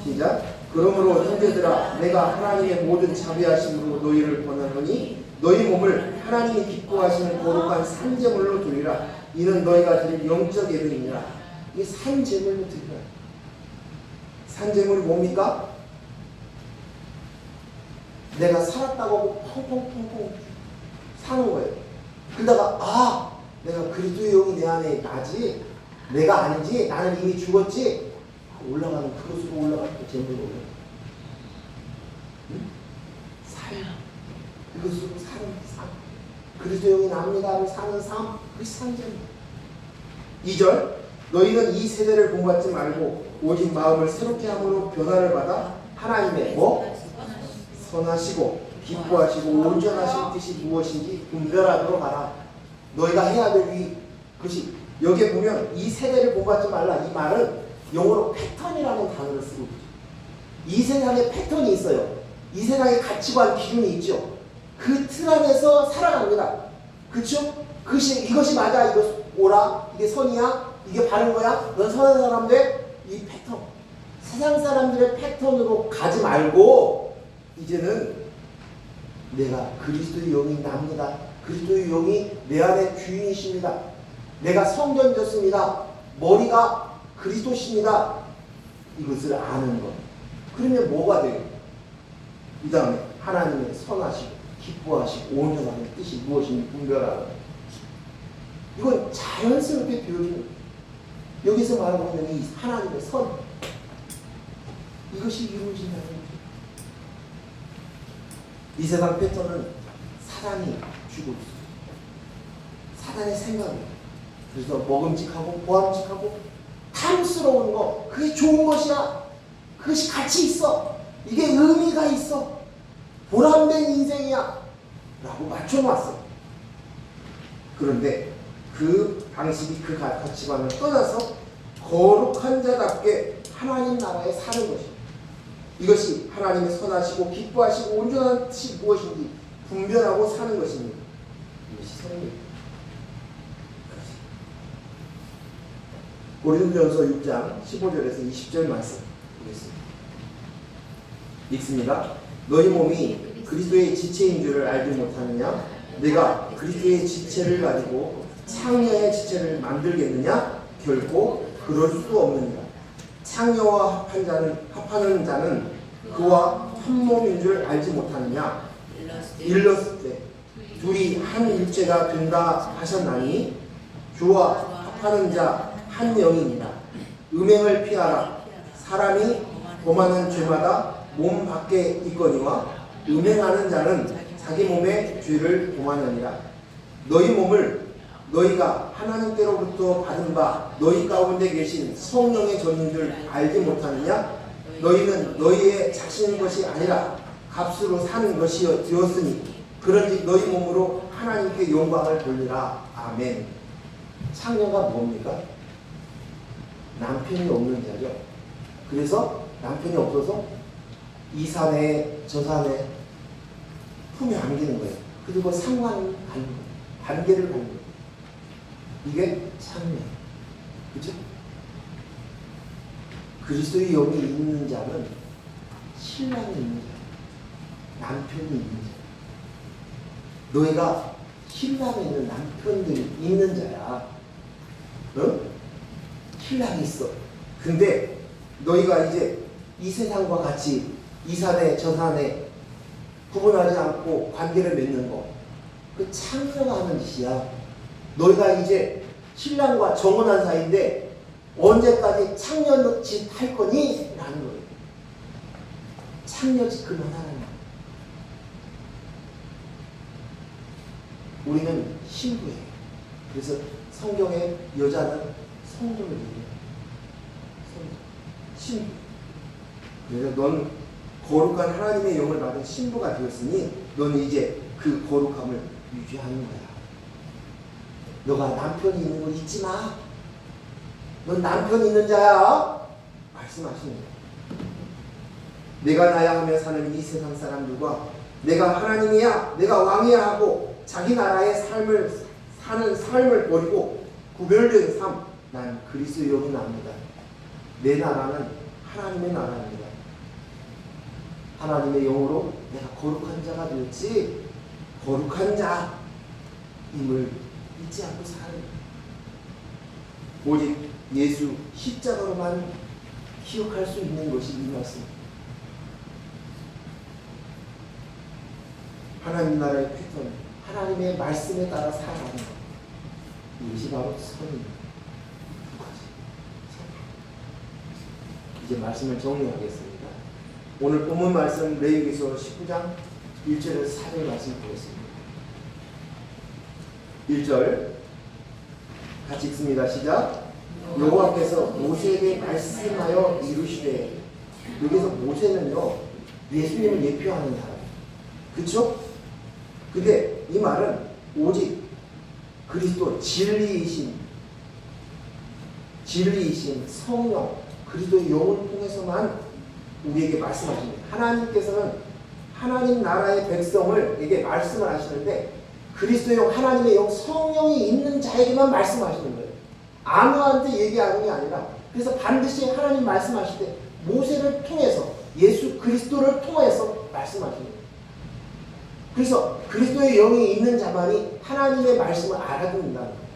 시작. 그러므로 형제들아 내가 하나님의 모든 자비하심으로 너희를 권하노니 너희 몸을 하나님이 기뻐하시는 거룩한 산재물로 드리라. 이는 너희가 드릴 영적 예배이니라. 이게 산재물로 드리라. 산재물이 뭡니까? 내가 살았다고 하고 펑펑펑펑 사는 거예요. 그러다가 내가 그리스도의 영이 내 안에 나지, 내가 아니지, 나는 이미 죽었지. 올라가는, 그것으로 올라가는 재물로 올라가는 삶. 그것으로 사는 삶. 그리스도의 영이 납니다를 사는 삶. 그 산재물. 2절. 너희는 이 세대를 본받지 말고 오직 마음을 새롭게 함으로 변화를 받아 하나님의 선하시고 기뻐하시고 온전하신 뜻이 무엇인지 분별하도록 하라. 너희가 해야 될 것이, 여기에 보면 이 세대를 본받지 말라. 이 말은 영어로 패턴이라는 단어를 쓰고 있죠. 이 세상에 패턴이 있어요. 이 세상에 가치관, 기준이 있죠. 그 틀 안에서 살아갑니다. 그렇죠? 이것이 맞아. 이거 옳아. 이게 선이야. 이게 바른 거야. 넌 선한 사람 돼. 이 패턴. 세상 사람들의 패턴으로 가지 말고 이제는 내가 그리스도의 영이 납니다. 그리스도의 영이 내 안에 주인이십니다. 내가 성전졌습니다. 머리가 그리스도십니다. 이것을 아는 것. 그러면 뭐가 돼요? 이 다음에 하나님의 선하시고 기뻐하시고 온전하는 뜻이 무엇인지 분별하는 것. 이건 자연스럽게 되어지는 거예요. 여기서 말하고 있는 이 하나님의 선, 이것이 이루어진다는 거예요. 이 세상 패턴은 사단이 주고 있어요. 사단의 생각이에요. 그래서 먹음직하고 보암직하고 탐스러운 거, 그게 좋은 것이야. 그것이 가치 있어. 이게 의미가 있어. 보람된 인생이야. 라고 맞춰놨어. 그런데 그 방식이 그 가치관을 떠나서 거룩한 자답게 하나님 나라에 사는 것입니다. 이것이 하나님의 선하시고 기뻐하시고 온전한 뜻이 무엇인지 분별하고 사는 것입니다. 이것이 성경입니다. 고린도전서 6장 15절에서 20절 말씀 보겠습니다. 읽습니다. 너희 몸이 그리스도의 지체인 줄을 알지 못하느냐? 내가 그리스도의 지체를 가지고 창녀의 지체를 만들겠느냐? 결코 그럴 수 없느니라. 창녀와 합하는 자는 그와 한 몸인 줄 알지 못하느냐? 일렀을 때 둘이 한 육체가 된다 하셨나니 주와 합하는 자 한 영이니라. 음행을 피하라. 사람이 범하는 죄마다 몸 밖에 있거니와 음행하는 자는 자기 몸의 죄를 범하느니라. 너희 몸을 너희가 하나님께로부터 받은 바 너희 가운데 계신 성령의 전인 줄 알지 못하느냐? 너희는 너희의 자신의 것이 아니라 값으로 산 것이 되었으니 그런지 너희 몸으로 하나님께 영광을 돌리라. 아멘. 창녀가 뭡니까? 남편이 없는 자죠. 그래서 남편이 없어서 이 산에 저 산에 품에 안기는 거예요. 그리고 상관을 가는 거예요. 관계를 가는 거예요. 이게 창녀. 그죠? 그리스도의 영이 있는 자는 신랑이 있는 자, 남편이 있는 자. 너희가 신랑에 있는 남편들이 있는 자야. 응? 신랑이 있어. 근데 너희가 이제 이 세상과 같이 이 산에 저 산에 구분하지 않고 관계를 맺는 거, 그 창녀가 하는 짓이야. 너희가 이제 신랑과 정혼한 사이인데 언제까지 창녀 짓 할 거니? 라는 거예요. 창녀 짓 그만하라는 거예요. 우리는 신부예요. 그래서 성경에 여자는 성도를 얘기해요. 신부. 그래서 넌 거룩한 하나님의 영을 받은 신부가 되었으니 넌 이제 그 거룩함을 유지하는 거야. 너가 남편이 있는 거 잊지 마. 넌 남편 있는 자야. 말씀하시는 거야. 내가 나야 하며 사는 이 세상 사람들과 내가 하나님이야, 내가 왕이야 하고 자기 나라의 삶을 사는 삶을 버리고 구별된 삶, 난 그리스도의 영이 납니다. 내 나라는 하나님의 나라입니다. 하나님의 영으로 내가 거룩한 자가 되었지, 거룩한 자임을 잊지 않고 사는 오직 예수 십자가로만 기억할 수 있는 것이 이 말씀. 하나님 나라의 패턴, 하나님의 말씀에 따라 살아가는 것. 이것이 바로 선입니다. 이제 말씀을 정리하겠습니다. 오늘 본문 말씀 레위기서 19장 1절에서 4절 말씀 보겠습니다. 1절 같이 읽습니다. 시작. 여호와께서 모세에게 말씀하여 이루시되, 여기서 모세는요 예수님을 예표하는 사람이에요. 그렇죠? 근데 이 말은 오직 그리스도 진리이신 성령 그리스도의 영을 통해서만 우리에게 말씀하십니다. 하나님께서는 하나님 나라의 백성에게 말씀을 하시는데 그리스도의 영, 하나님의 영, 성령이 있는 자에게만 말씀하시는 거예요. 아무한테 얘기하는 게 아니라. 그래서 반드시 하나님 말씀하실 때 모세를 통해서, 예수 그리스도를 통해서 말씀하시는 거예요. 그래서 그리스도의 영이 있는 자만이 하나님의 말씀을 알아듣는다는 거예요.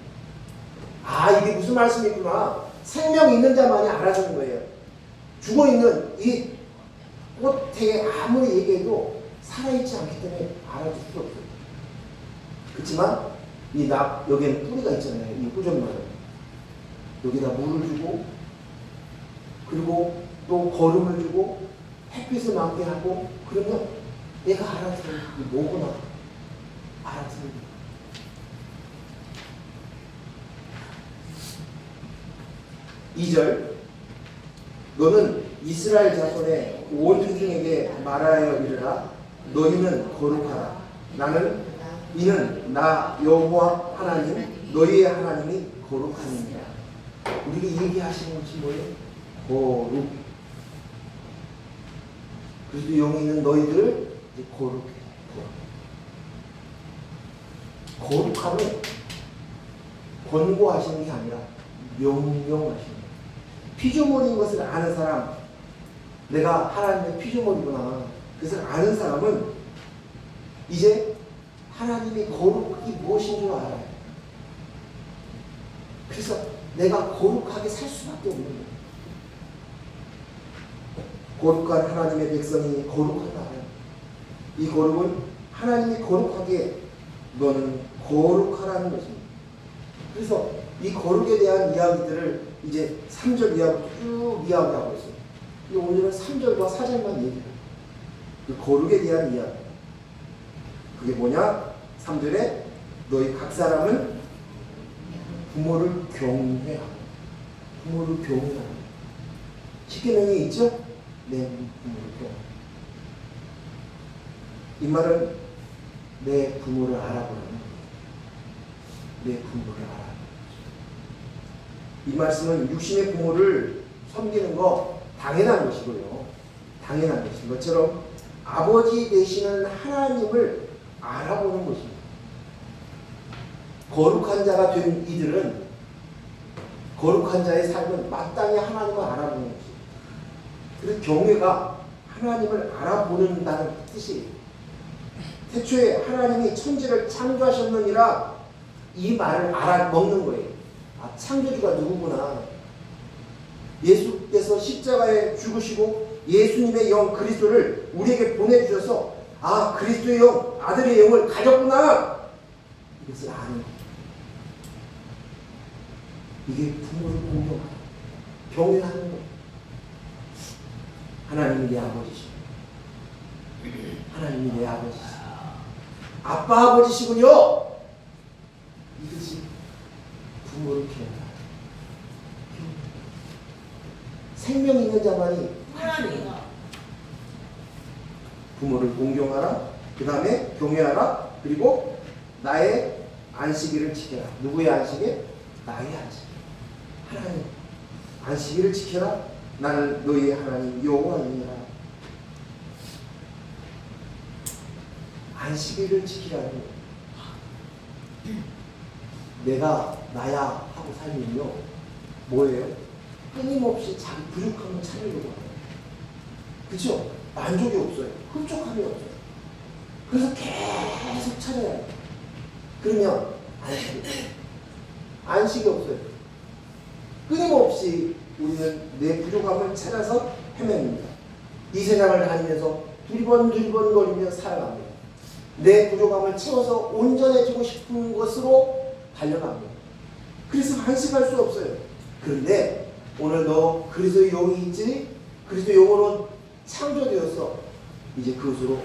아, 이게 무슨 말씀이구나. 생명 있는 자만이 알아주는 거예요. 죽어있는 이 꽃에 아무리 얘기해도 살아있지 않기 때문에 알아줄 수 없어요. 그렇지만 여기에는 뿌리가 있잖아요. 이 호접말은. 여기다 물을 주고, 그리고 또 거름을 주고, 햇빛을 맞게 하고, 그러면 얘가 알아들어요. 이게 뭐구나. 알아들어요. 이 절, 너는 이스라엘 자손의 온 회중에게 말하여 이르라. 너희는 거룩하라. 이는 나 여호와 하나님 너희의 하나님이 거룩함이니라. 우리가 얘기하시는 것이 뭐예요? 거룩. 그리스도 영이 있는 너희들을 이제 거룩해. 거룩함은 권고하시는 게 아니라 명령하시는 거예요. 피조물인 것을 아는 사람, 내가 하나님의 피조물이구나. 그것을 아는 사람은 이제 하나님이 거룩이 무엇인 줄 알아요. 그래서 내가 거룩하게 살 수밖에 없는 거예요. 거룩한 하나님의 백성이 거룩하다. 이 거룩은 하나님이 거룩하게 너는 거룩하라는 것입니다. 그래서 이 거룩에 대한 이야기들을 이제 3절 이하부터 쭉 이야기하고 있어요. 오늘은 3절과 4절만 얘기해요. 그 거룩에 대한 이야기. 그게 뭐냐? 3절에 너희 각 사람은 부모를 경외하고, 부모를 경외하고. 십계명이 있죠? 네, 부모를 경외하고. 이 말은 내 부모를 알아보라는 거예요. 내 부모를 알아보라는 거죠. 이 말씀은 육신의 부모를 섬기는 거 당연한 것이고요. 당연한 것인 것처럼 아버지 되시는 하나님을 알아보는 것입니다. 거룩한 자가 된 이들은 거룩한 자의 삶은 마땅히 하나님을 알아보는 것입니다. 그래서 경외가 하나님을 알아보는다는 뜻이에요. 태초에 하나님이 천지를 창조하셨느니라 이 말을 알아먹는 거예요. 아, 창조주가 누구구나. 예수께서 십자가에 죽으시고 예수님의 영 그리스도를 우리에게 보내주셔서 아, 그리스도의 영, 아들의 영을 가졌구나. 이것을 아는 거예요. 이게 부모를 공경하고 경외하는 거예요. 하나님이 내 아버지시고 하나님이 내 아버지시고 아빠 아버지시군요. 이것이 부모를 경외하는 생명 있는 자만이 부모를 공경하라. 그 다음에 경외하라. 그리고 나의 안식일을 지켜라. 누구의 안식일? 나의 안식일. 하나님 안식일을 지켜라. 나는 너희의 하나님 여호와이니라. 안식일을 지키라는 거예요. 내가 나야 하고 살면요 뭐예요? 끊임없이 자기 부족함을 찾으려고 해요. 그렇죠? 만족이 없어요. 흡족함이 없어요. 그래서 계속 찾아야 해요. 그러면 안식이 없어요. 끊임없이 우리는 내 부족함을 찾아서 헤맵니다. 이 세상을 다니면서 두리번거리며 살아갑니다. 내 부족함을 채워서 온전해지고 싶은 것으로 달려갑니다. 그래서 안식할 수 없어요. 그런데 오늘 너 그리스도의 영이 있지? 그리스도의 영으로 창조되었어. 이제 그것으로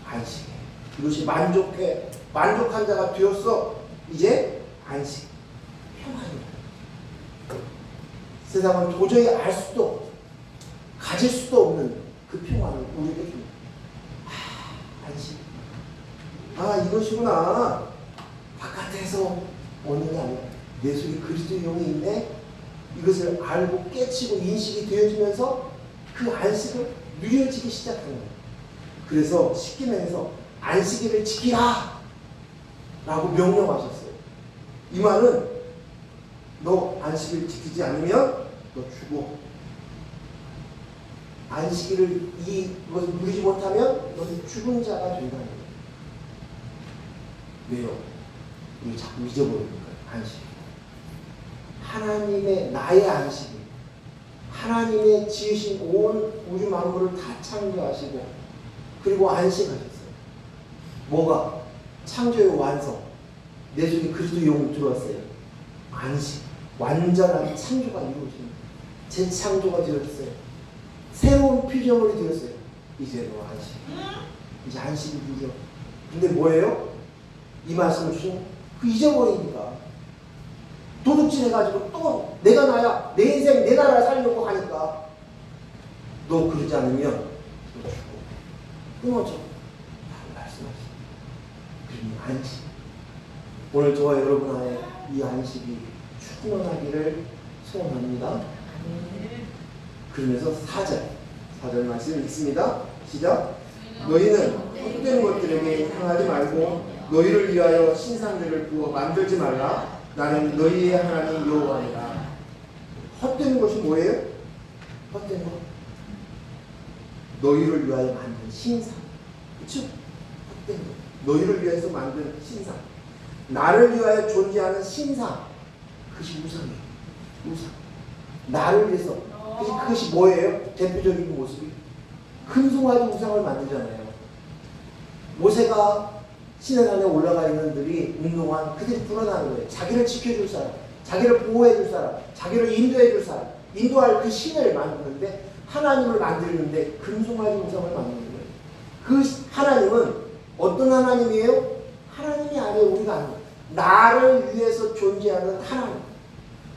안식해. 이것이 만족한 자가 되었어. 이제 안식. 평안이다. 세상은 도저히 알 수도 가질 수도 없는 그 평안을 우리에게 줍니다. 안식. 아, 이것이구나. 바깥에서 오는 게 아니라 내 속에 그리스도의 영이 있네. 이것을 알고 깨치고 인식이 되어지면서 그 안식을 누려지기 시작하는 거예요. 그래서 십계명에서 안식일을 지키라 라고 명령하셨어요. 이 말은 너 안식일을 지키지 않으면 너 죽어. 안식일을 이것을 누리지 못하면 너는 죽은 자가 된다는 거예요. 왜요? 우리 자꾸 잊어버리니까 안식. 하나님의 나의 안식이 하나님의 지으신 온 우주 만물을 다 창조하시고 그리고 안식하셨어요. 뭐가? 창조의 완성. 내 속에 그리스도 영이 들어왔어요. 안식. 완전한 창조가 이루어집니다. 재창조가 되었어요. 새로운 피조물이 되었어요. 이제 너 안식. 이제 안식이 누려. 근데 뭐예요? 이 말씀을 주신 그 잊어버리니까 도둑질 해가지고 또 내가 나야 내 인생 내 나라 살려고 하니까 너 그러지 않으면 너 죽고 끊어져. 말씀하시죠. 그러니 안식. 오늘 저와 여러분 안에 이 안식이 충만하기를 소원합니다. 그러면서 4절 말씀 읽습니다. 시작. 너희는 헛된 것들에게 향하지 말고 너희를 위하여 신상들을 부어 만들지 말라. 나는 너희의 하나님 여호와니라. 헛된 것이 뭐예요? 헛된 것. 너희를 위하여 만든 신상. 그렇죠? 헛된 것. 너희를 위해서 만든 신상. 나를 위하여 존재하는 신상. 그것이 우상이에요. 우상. 나를 위해서. 그것이 뭐예요? 대표적인 모습이 금송아지 우상을 만들잖아요. 모세가 시내산에 올라가 있는 들이 운동한 그들이 불어나는 거예요. 자기를 지켜줄 사람, 자기를 보호해줄 사람, 자기를 인도해줄 사람, 인도할 그 신을 만드는데 하나님을 만드는데 금송아지 우상을 만드는 거예요. 그 하나님은 어떤 하나님이에요? 하나님이 아니에요. 우리가 아니에요. 나를 위해서 존재하는 하나님,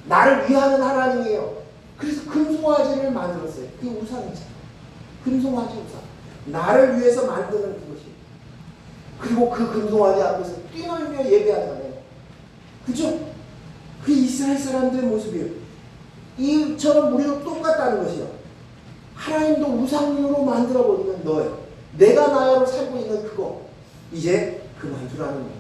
나를 위하는 하나님이에요. 그래서 금송아지를 만들었어요. 그게 우상이죠. 금송아지 우상. 나를 위해서 만드는 그것이. 그리고 그 금송아지 앞에서 뛰놀며 예배하잖아요. 그죠? 그게 이스라엘 사람들의 모습이에요. 이처럼 우리도 똑같다는 것이요. 하나님도 우상으로 만들어버리면 너예요. 내가 나야로 살고 있는 그거 이제 그만두라는 거예요.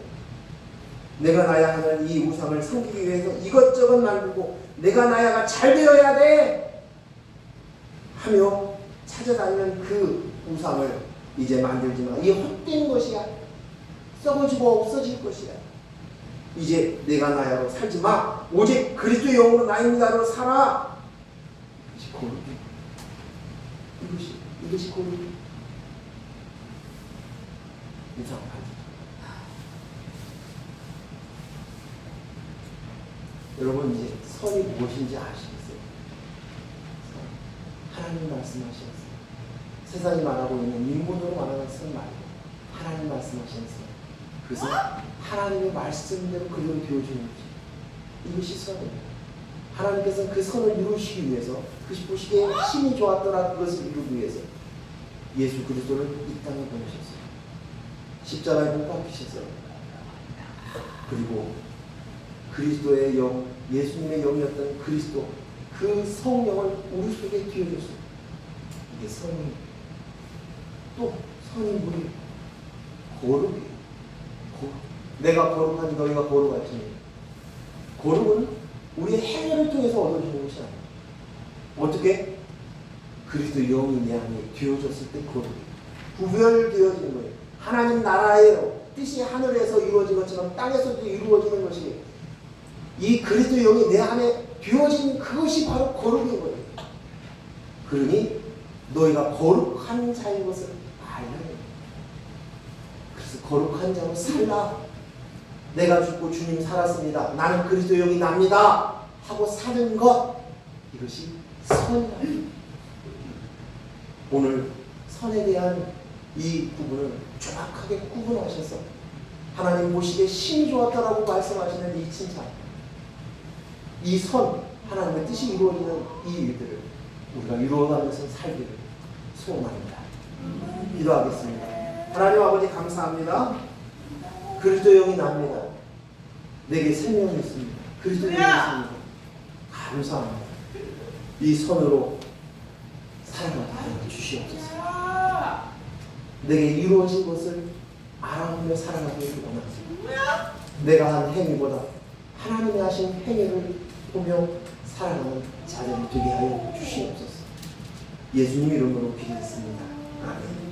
내가 나야 하는 이 우상을 섬기기 위해서 이것저것 만들고 내가 나야가 잘 되어야 돼 하며 찾아다니는 그 우상을 이제 만들지 마. 이게 헛된 것이야. 썩어지고 없어질 것이야. 이제 내가 나야로 살지 마. 오직 그리스도 영으로 나입니다로 살아. 이것이 거룩이. 이것이 거룩이. 우상을 여러분 이제 선이 무엇인지 아시겠어요? 하나님 말씀하셨어요. 세상이 말하고 있는 인본으로 말하는 선 말고 하나님 말씀하시는 선. 그래서 하나님의 말씀대로 그대로 되어지는 거지. 이것이 선이에요. 하나님께서는 그 선을 이루시기 위해서 그것이 보시기에 힘이 좋았더라 그것을 이루기 위해서 예수 그리스도를 이 땅에 보내셨어요. 십자가에 못 박히셨어요. 그리고 그리스도의 영, 예수님의 영이었던 그리스도, 그 성령을 우리 속에 뒤어줬어요. 이게 선이. 또 선이 뭐예요? 거룩이에요. 내가 거룩하니 너희가 거룩할지니. 거룩은 우리의 행위를 통해서 얻어지는 것이 아니에요. 어떻게? 그리스도 영이 내 안에 뒤어졌을 때 거룩이에요. 구별되어지는 거예요. 하나님 나라의 뜻이 하늘에서 이루어진 것처럼 땅에서도 이루어지는 것이 이 그리스도 영이 내 안에 비워진 그것이 바로 거룩인 거예요. 그러니 너희가 거룩한 자인 것을 알라. 그래서 거룩한 자로 살라. 내가 죽고 주님 살았습니다. 나는 그리스도 영이 납니다. 하고 사는 것. 이것이 선이다. 오늘 선에 대한 이 부분을 정확하게 구분하셔서 하나님 보시기에 힘이 좋았다라고 말씀하시는 이 칭찬, 이 선, 하나님의 뜻이 이루어지는 이 일들을 우리가 이루어가면서 살기를 소원합니다. 기도하겠습니다. 하나님 아버지 감사합니다. 그리스도 영이 납니다. 내게 생명이 있습니다. 그리스도 영이 있습니다. 감사합니다. 이 선으로 살아가게 주시옵소서. 내게 이루어진 것을 알아보며 살아가기를 원합니다. 내가 한 행위보다 하나님이 하신 행위를 보며 살아가는 자들이 되게 하여 주시옵소서. 예수님 이름으로 기도했습니다. 아멘.